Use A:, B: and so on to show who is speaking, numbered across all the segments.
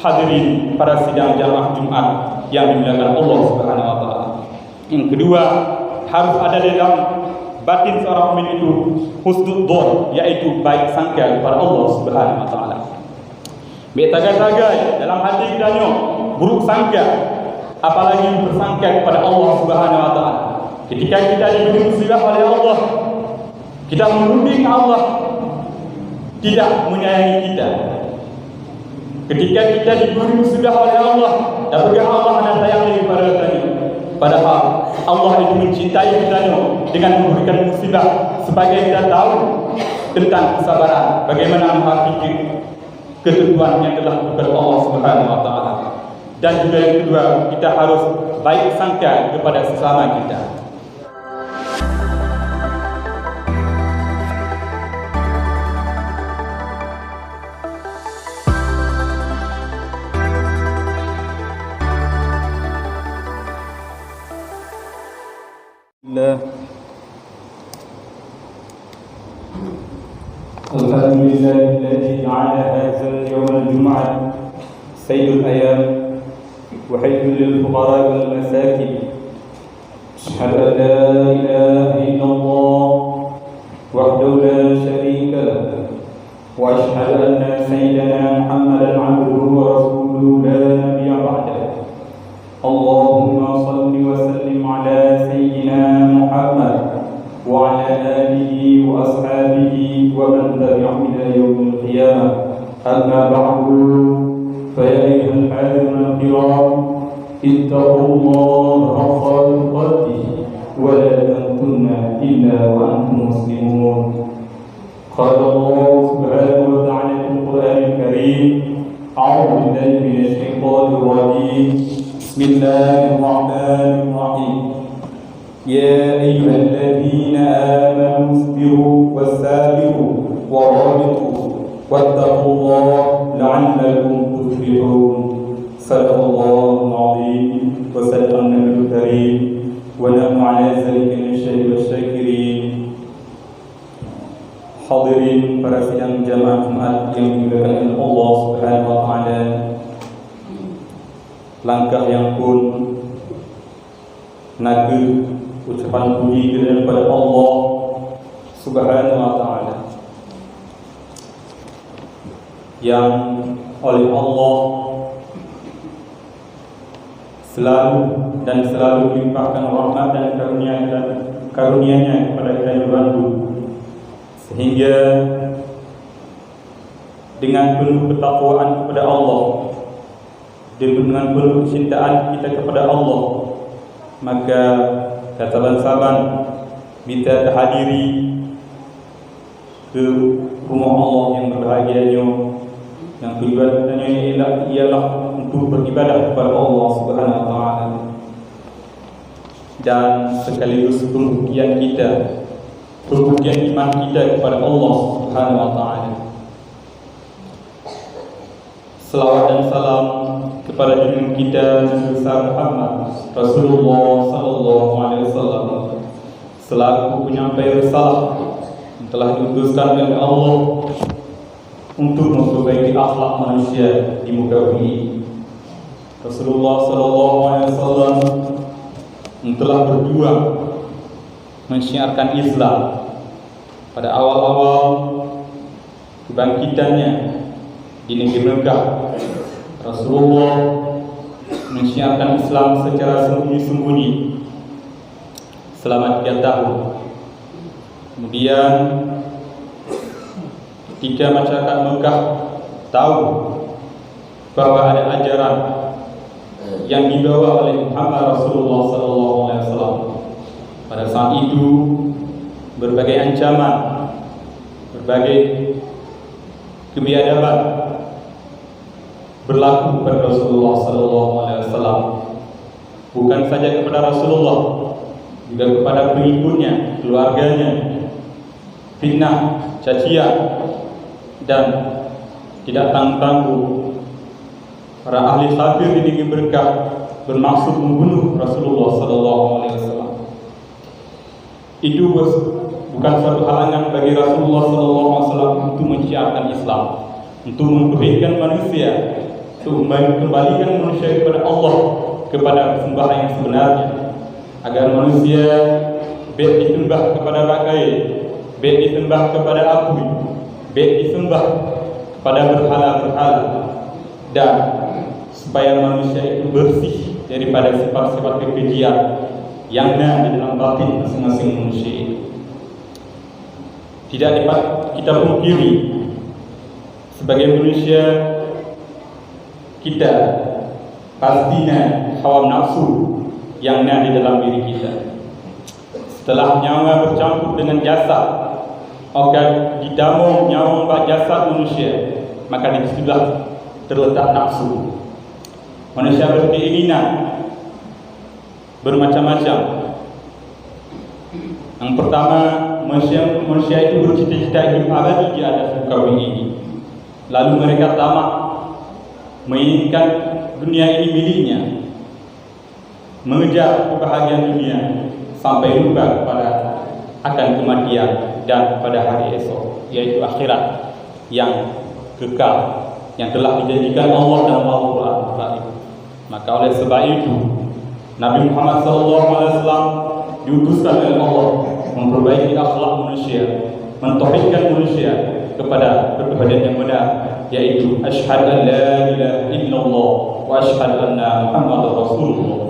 A: hadirin para sidang jamaah Jumat yang dimuliakan Allah Subhanahu wa taala. Yang kedua, harus ada dalam batin seorang mukmin itu husnudzon, yaitu baik sangka kepada Allah Subhanahu wa taala. Betaga-taga dalam hati kita buruk sangka, apalagi bersangka kepada Allah Subhanahu wa taala. Ketika kita diberi musibah oleh Allah, kita menuding Allah tidak menyayangi kita. Ketika kita diberi musibah oleh Allah, apakah Allah akan sayang kepada kita? Padahal Allah itu mencintai kita dengan memberikan musibah sebagai kita tahu tentang kesabaran, bagaimana menghadapi ketentuan yang telah diberikan Allah Subhanahu wa taala. Dan juga yang kedua, kita harus baik sangka kepada sesama kita.
B: الحمد لله الذي جعل هذا اليوم الجمعة سيد الأيام وحيد للفقراء والمساكين. أشهد أن لا إله إلا الله وحده لا شريك له، وأشهد أن سيدنا محمدا عبده ورسوله لا نبي بعده. اللهم صل وسلم على سيدنا محمد وعلى آله وأصحابه ومن تبعهم إلى يوم القيامة. أما بعد، فيا أيها الحاضرون الكرام، اتقوا الله حق تقاته ولا تموتن إلا وأنتم مسلمون. قال الله سبحانه وتعالى في القرآن الكريم: أعوذ بالله من الشيطان الرجيم، بسم الله الرحمن الرحيم. يا أيها الذين آمنوا اصبروا وسابروا ورابطوا واتقوا الله لعلكم تفلحون. صدق الله العظيم وصدق النبي الكريم ونحن على ذلك من الشهيد والشاكرين. Hadirin para sidang jamaah Jumat yang dimuliakan Allah Subhanahu wa taala. Langkah yang pun naga ucapan puji kepada Allah Subhanahu wa taala yang oleh Allah selalu melimpahkan rahmat dan karunia-Nya kepada kita yang bantu, sehingga dengan penuh ketakwaan kepada Allah dan dengan penuh kecintaan kita kepada Allah, maka saban-saban kita hadiri ke rumah Allah yang berbahagia, yang tujuannya ialah untuk beribadah kepada Allah Subhanahu wa taala, dan sekaligus pembuktian iman kita kepada Allah Subhanahu wa taala. Selawat dan salam kepada junjungan kita Nabi besar Muhammad Rasulullah sallallahu alaihi wasallam, selaku penyampai risalah yang telah diutuskan oleh Allah untuk memperbaiki akhlak manusia di muka bumi. Rasulullah sallallahu alaihi wasallam yang telah berjuang menyiarkan Islam pada awal-awal kebangkitannya di negeri Mekah. Rasulullah menyiarkan Islam secara sembunyi-sembunyi selama 3 tahun. Kemudian ketika masyarakat Mekah tahu bahwa ada ajaran yang dibawa oleh Muhammad Rasulullah SAW, pada saat itu berbagai ancaman, berbagai kebiadaban berlaku kepada Rasulullah SAW, bukan saja kepada Rasulullah, juga kepada pengikutnya, keluarganya. Fitnah, cacian, dan tidak tanggung-tanggung para ahli khabir di negeri Mekah bermaksud membunuh Rasulullah SAW. Itu bukan suatu halangan bagi Rasulullah SAW untuk menciarkan Islam, untuk mentauhidkan manusia
A: untuk kembalikan manusia kepada Allah, kepada sembahan yang sebenarnya, agar manusia baik disembah kepada bagai, baik disembah kepada api, baik disembah kepada berhala-berhala, dan supaya manusia itu bersih daripada sifat-sifat kekejian yang ada di dalam batin masing-masing manusia itu. Tidak dapat kita pungkiri sebagai manusia, kita pastinya hawa nafsu yang ada di dalam diri kita. Setelah nyawa bercampur dengan jasad, maka di dalam nyawa jasad manusia, maka disitulah terletak nafsu. Manusia berkeinginan bermacam-macam. Yang pertama, manusia itu bercita-cita hidup abadi di atas muka bumi ini. Lalu mereka tamak menginginkan dunia ini miliknya, mengejar kebahagiaan dunia sampai lupa kepada akan kematian dan pada hari esok, yaitu akhirat yang kekal, yang telah dijanjikan Allah dalam Al-Quran. Maka oleh sebab itu Nabi Muhammad SAW diutuskan oleh Allah memperbaiki akhlak manusia, mentauhidkan manusia kepada ketuhanan yang benar, yaitu asyhadu an la ilaha illallah wa asyhadu anna Muhammadar Rasulullah.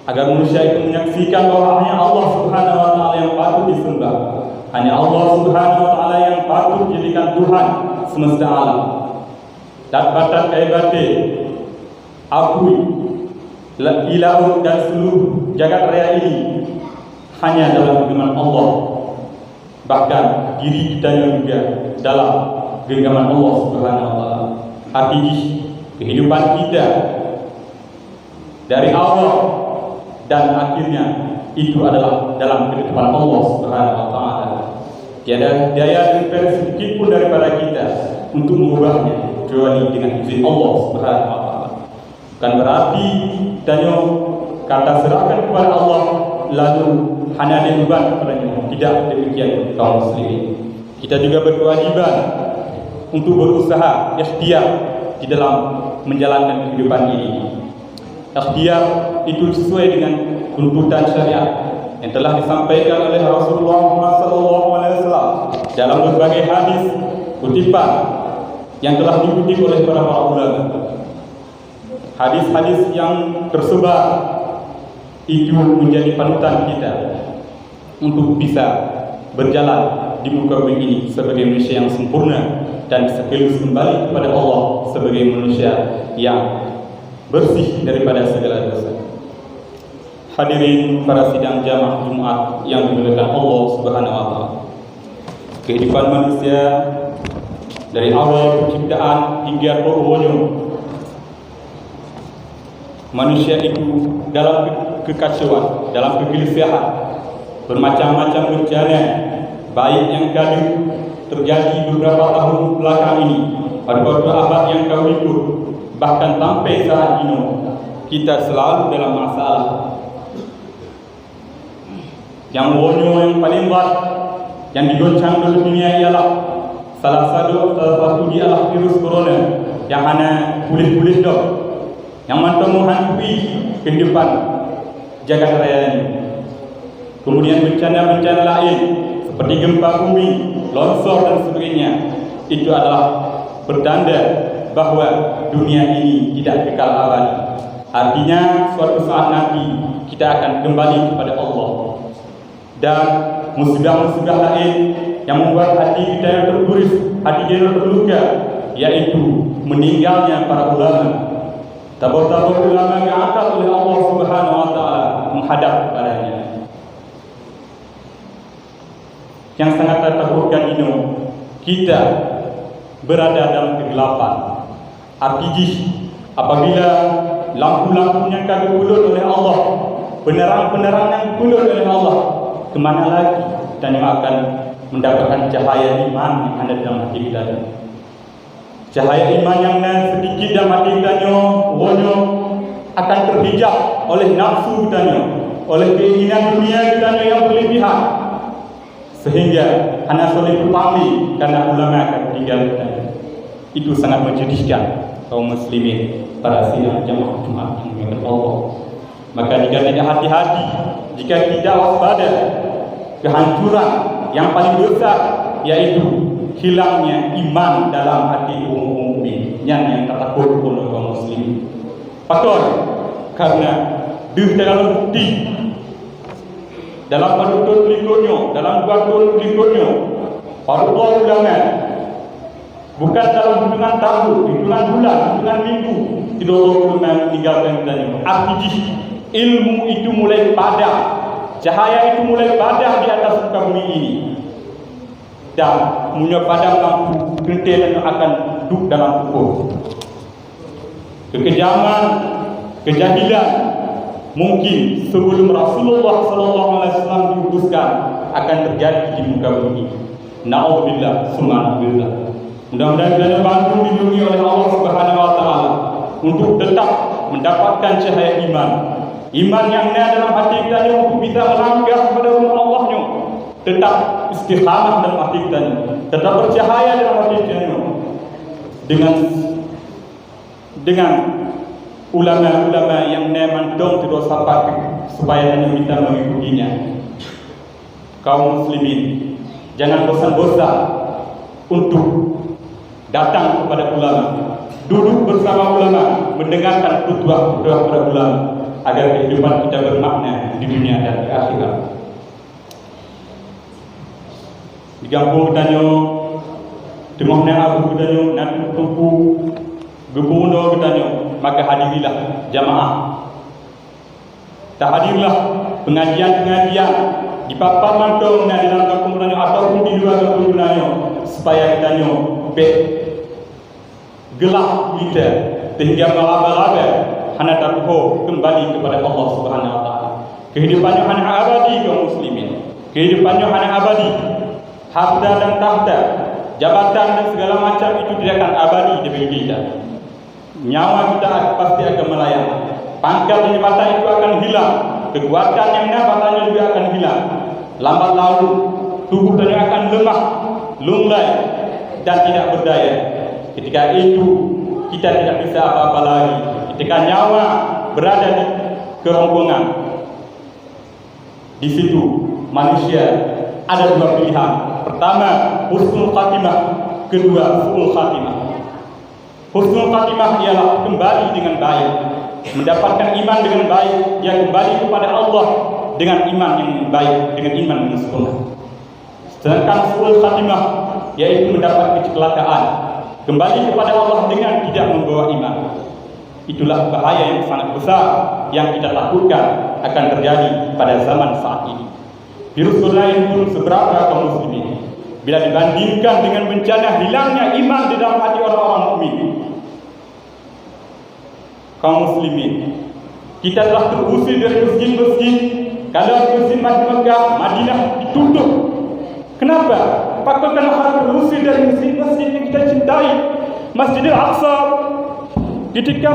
A: Agar manusia itu menyaksikan bahwa hanya Allah Subhanahu wa taala yang patut disembah, hanya Allah Subhanahu wa taala yang patut dijadikan Tuhan semesta alam. Dan batas kaibate akui ilahu dan seluruh jagat raya ini hanya dalam genggaman Allah. Bahkan diri kita juga dalam genggaman Allah Subhanahu wa taala. Artinya kehidupan kita dari awal dan akhirnya itu adalah dalam ketetapan Allah Subhanahu wa taala. Tiada daya dan sedikit pun daripada kita untuk mengubahnya kecuali dengan izin Allah Subhanahu wa taala. Bukan berarti tanya kata serahkan kepada Allah lalu hanya ada beban kepadanya. Tidak demikian kaum muslimin. Kita juga berkewajiban untuk berusaha ikhtiar di dalam menjalankan kehidupan ini. Ikhtiar itu sesuai dengan tuntutan syariat yang telah disampaikan oleh Rasulullah SAW dalam berbagai hadis kutipan yang telah dikutip oleh para ulama. Hadis-hadis yang tersebar itu menjadi panutan kita untuk bisa berjalan di muka bumi ini sebagai manusia yang sempurna dan sekaligus kembali kepada Allah sebagai manusia yang bersih daripada segala dosa. Hadirin para sidang jamaah Jumat yang dimuliakan Allah Subhanahu wa taala. Kehidupan manusia dari awal penciptaan hingga pokoknya manusia itu dalam kekacauan, dalam kegelisahan, bermacam-macam bencana baik yang kali terjadi beberapa tahun belakang ini, pada beberapa abad yang ke-20, bahkan sampai saat ini kita selalu dalam masalah. Yang wonyo yang paling berat yang digoncang oleh dunia ialah salah satu ialah virus corona yang hanya kulit-kulit dok, yang mampu menghantui kehidupan jagat raya ini. Kemudian bencana-bencana lain seperti gempa bumi, longsor dan sebagainya, itu adalah pertanda bahawa dunia ini tidak kekal abadi. Artinya suatu saat nanti kita akan kembali kepada Allah. Dan musibah-musibah lain yang membuat hati kita yang terguris, hati kita yang terluka, yaitu meninggalnya para ulama. Tabur-tabur ulama yang angkat oleh Allah Subhanahu wa taala menghadap kepadanya. Yang sangat tertakutkan ini, kita berada dalam kegelapan. Artinya apabila lampu-lampu yang kami pulur oleh Allah, penerang-penerang yang pulur oleh Allah, kemana lagi dan yang akan mendapatkan cahaya iman yang ada dalam hati kita? Cahaya iman yang sedikit dalam hati kita wonyo akan terhijab oleh nafsu kita, oleh keinginan dunia kita yang berlebihan, sehingga hanya soleh berpamit karena ulama akan tinggal kita. Itu sangat menjadikan kaum muslimin para sidang jamaah Jumat yang dimuliakan Allah. Maka jika tidak hati-hati, jika tidak waspada, kehancuran yang paling besar yaitu hilangnya iman dalam hati umat mukmin yang takut oleh kaum muslimin. Faktor karena terlalu bukti dalam penuntut berikutnya, dalam kuartul berikutnya, para ulama bukan dalam hitungan tahun, hitungan bulan, hitungan minggu, tidak ulama meninggalkan kita. Arti ilmu itu mulai padam, cahaya itu mulai padam di atas muka bumi ini, dan punya padam lampu genteng akan duduk dalam kubur. Kekejaman, kejahilan mungkin sebelum Rasulullah SAW diutuskan akan terjadi di muka bumi. Na'udzubillah, summa na'udzubillah. Mudah-mudahan kita dibantu dilindungi oleh Allah Subhanahu Wa Taala untuk tetap mendapatkan cahaya iman. Iman yang ada dalam hati kita untuk bisa melangkah kepada rumah Allah-Nya. Tetap istiqamah dalam hati kita, tetap bercahaya dalam hati kita. Dengan ulama-ulama yang memandang tidak sabar supaya hanya kita mengikutinya. Kaum muslimin, jangan bosan-bosan untuk datang kepada ulama, duduk bersama ulama, mendengarkan khutbah para ulama agar kehidupan kita bermakna di dunia dan di akhirat. Di kampung danyo, tengoknya aku danyo, nanti tumpu gebuno danyo, maka hadirilah jamaah. Tak hadirlah pengajian-pengajian di papan mantong di dalam kampung danyo ataupun di luar kampung danyo, supaya kita danyo gelap kita sehingga meraba-raba hanya takho kembali kepada Allah Subhanahu Wa Taala. Kehidupannya hanya abadi kaum muslimin. Kehidupannya hanya abadi. Harta dan tahta, jabatan dan segala macam itu tidak akan abadi di bagi kita. Nyawa kita pasti akan melayang. Pangkat dan jabatan itu akan hilang. Kekuatan yang nabatannya juga akan hilang. Lambat laun tubuh kita akan lemah, lunglai dan tidak berdaya. Ketika itu kita tidak bisa apa-apa lagi. Ketika nyawa berada di kerongkongan, di situ manusia ada dua pilihan. Pertama, husnul khatimah. Kedua, su'ul khatimah. Husnul khatimah ialah kembali dengan baik, mendapatkan iman dengan baik, yang kembali kepada Allah dengan iman yang baik, dengan iman yang sempurna. Sedangkan su'ul khatimah yaitu mendapat kecelakaan, kembali kepada Allah dengan tidak membawa iman. Itulah bahaya yang sangat besar yang kita takutkan akan terjadi pada zaman saat ini. Virus lain pun seberapa kaum muslimin bila dibandingkan dengan bencana hilangnya iman di dalam hati orang-orang mukmin. Kaum muslimin, kita telah terusir dari masjid-masjid. Kalau masjid Mekah, Madinah ditutup. Kenapa? Apakah karena harus terusir dari masjid-masjid yang kita cintai? Masjidil Aqsa, ketika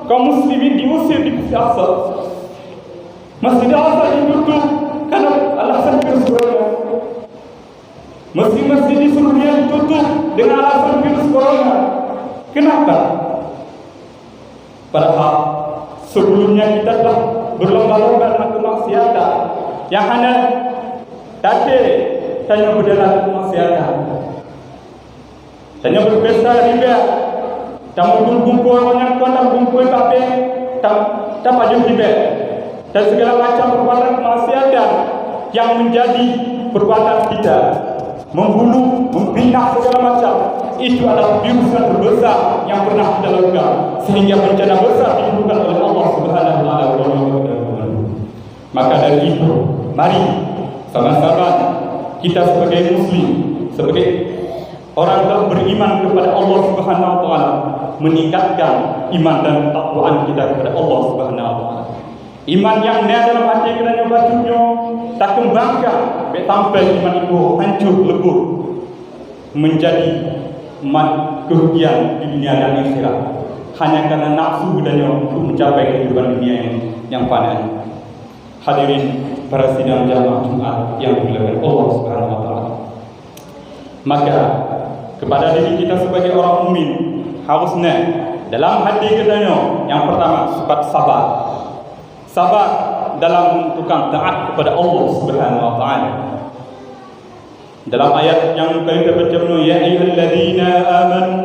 A: kaum muslimin diusir di Masjidil Aqsa, Masjidil Aqsa ditutup karena alasan virus corona. Masjid-masjid di seluruh dunia ditutup dengan alasan virus corona. Kenapa? Padahal sebelumnya kita telah berlomba-lomba dalam kemaksiatan yang hanya tadi hanya berdalam kemaksiatan, hanya berpesta riba, tak kumpul banyak tuan, tak kumpul kafe, tak maju riba, dan segala macam perbuatan kemaksiatan yang menjadi perbuatan kita, membunuh, membina segala macam. Itu adalah virus yang terbesar yang pernah kita lakukan, sehingga bencana besar ditimbulkan oleh Allah Subhanahu Wa Taala. Maka dari itu, mari sama-sama kita sebagai muslim, sebagai orang yang beriman kepada Allah Subhanahu Wa Taala, meningkatkan iman dan takwaan kita kepada Allah Subhanahu Wa Taala. Iman yang ada dalam hati kita yang batunya tak kembangkan, sampai iman itu hancur lebur menjadi kerugian di dunia dan akhirat, hanya karena nafsu dan untuk mencapai kehidupan dunia yang fana. Hadirin para sidang jamaah Jumat yang dimuliakan Allah Subhanahu Wa Taala. Maka kepada diri kita sebagai orang mukmin, harusnya dalam hati kita yang pertama sifat sabar. Sabar dalam menentukan taat kepada Allah Subhanahu wa taala. Dalam ayat yang kita baca, ya ayyuhalladzina amanu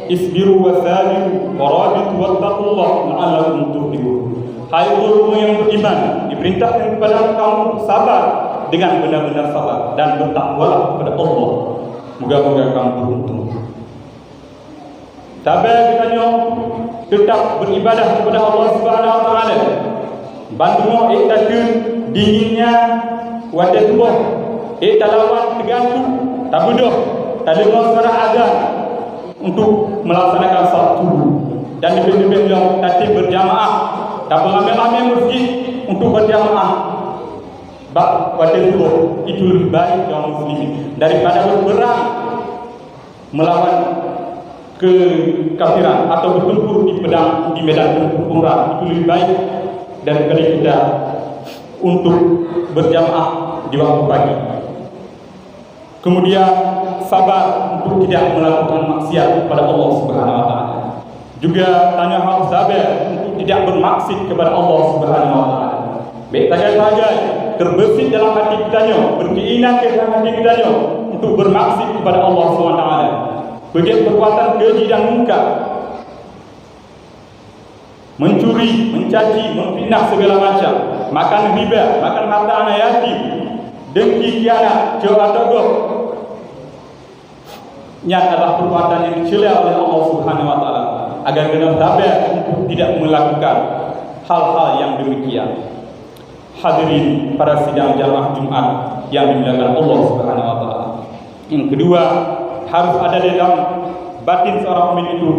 A: isbiru wa sabiru wa rabitu wattaqullaha la'allakum tuflihun. Hai orang yang beriman, diperintahkan kepada kamu sabar dengan benar-benar sabar dan bertakwalah kepada Allah. Moga-moga kamu beruntung. Sabar kita tetap beribadah kepada Allah Subhanahu wa taala. Bantu iktakun dinginnya wajah tubuh. Talawan tergantung tak bodoh, tak dengar suara azan untuk melaksanakan salat subuh. Dan lebih-lebih yang tatib berjamaah, tak beramai-ramai masjid untuk berjamaah. Bab wajah tubuh itu lebih baik kaum muslimin daripada berperang melawan kekafiran atau bertempur di medan pertempuran. Itu lebih baik daripada kita untuk berjamaah di waktu pagi. Kemudian sabar untuk tidak melakukan maksiat kepada Allah Subhanahu wa taala. Juga tanya harus sabar untuk tidak bermaksud kepada Allah Subhanahu wa taala. Baik saja terbesit dalam hati kita berkeinginan dalam hati kita untuk bermaksud kepada Allah Subhanahu wa taala. Bagi perbuatan keji dan munkar, mencuri, mencaci, memfitnah segala macam, makan riba, makan harta anak yatim, dengki, khianat, curhat-dogoh, yang adalah perbuatan yang dicela oleh Allah Subhanahu wa taala. Agar kena sabar untuk tidak melakukan hal-hal yang demikian. Hadirin para sidang jamaah Jumat yang dimuliakan Allah Subhanahu wa taala. Yang kedua, harus ada dalam batin seorang mukmin itu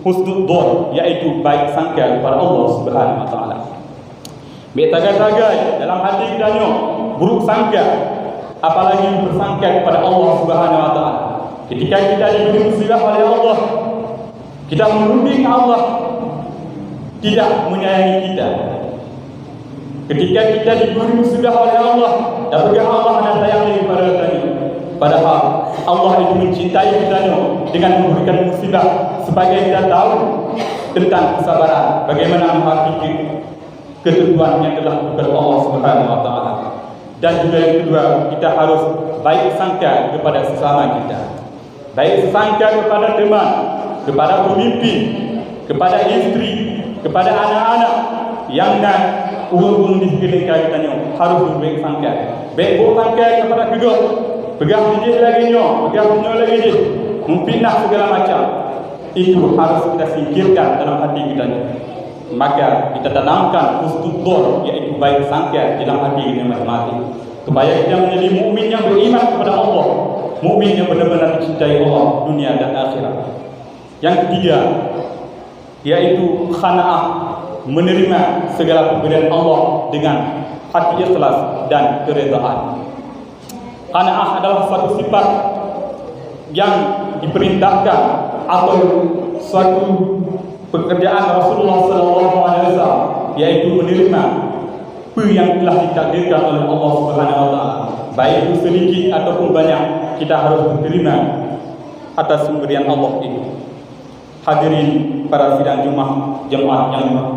A: husnul dzan, yaitu baik sangka kepada Allah Subhanahu wa taala. Betagai-tagai dalam hati kita buruk sangka, apalagi bersangka kepada Allah Subhanahu wa taala. Ketika kita diberi musibah oleh Allah, kita menuding Allah tidak menyayangi kita. Ketika kita diberi musibah oleh Allah, dan bagi Allah ada sayang kepada kita. Padahal Allah itu mencintai kita dengan memberikan musibah supaya kita tahu tentang kesabaran, bagaimana menghakimi ketentuan yang telah diberikan Allah Subhanahu wa taala. Dan juga yang kedua, kita harus baik sangka kepada sesama kita. Baik sangka kepada teman, kepada pemimpin, kepada istri, kepada anak-anak yang nak urung di sekeliling kita harus baik sangka. Baik sangka kepada kedua, pegang hijau lagi pegang hijau lagi memfitnah segala macam. Itu harus kita singkirkan dalam hati kita. Maka kita tanamkan husnul dzan, yaitu baik sangka dalam hati kita masing-masing, supaya kita menjadi mukmin yang beriman kepada Allah, mukmin yang benar-benar dicintai Allah dunia dan akhirat. Yang ketiga, yaitu qanaah, menerima segala pemberian Allah dengan hati ikhlas dan keredaan. Qanaah adalah suatu sifat yang diperintahkan atau suatu pekerjaan Rasulullah SAW, yaitu menerima apa yang telah ditakdirkan oleh Allah Subhanahu wa taala, baik itu sedikit ataupun banyak, kita harus menerima atas pemberian Allah itu. Hadirin para sidang jemaah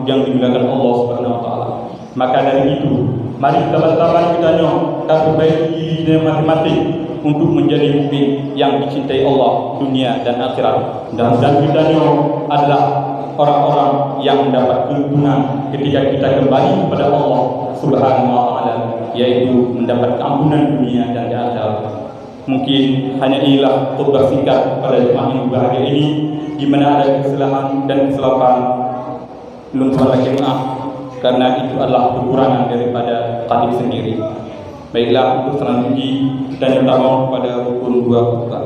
A: yang dimuliakan Allah Subhanahu wa taala. Maka dari itu, mari kita bersabar kita perbaiki diri kita masing-masing untuk menjadi mukmin yang dicintai Allah dunia dan akhirat. Dan kita adalah orang-orang yang mendapat keuntungan ketika kita kembali kepada Allah Subhanahu wa taala, yaitu mendapat keampunan dunia dan akhirat. Mungkin hanya inilah khutbah singkat pada jemaah yang berbahagia ini, di mana ada kesalahan dan kesilapan, lumpur jemaah, karena itu adalah kekurangan daripada khatib sendiri. Baiklah, untuk selanjutnya dan yang utama pada rukun 2 khutbah.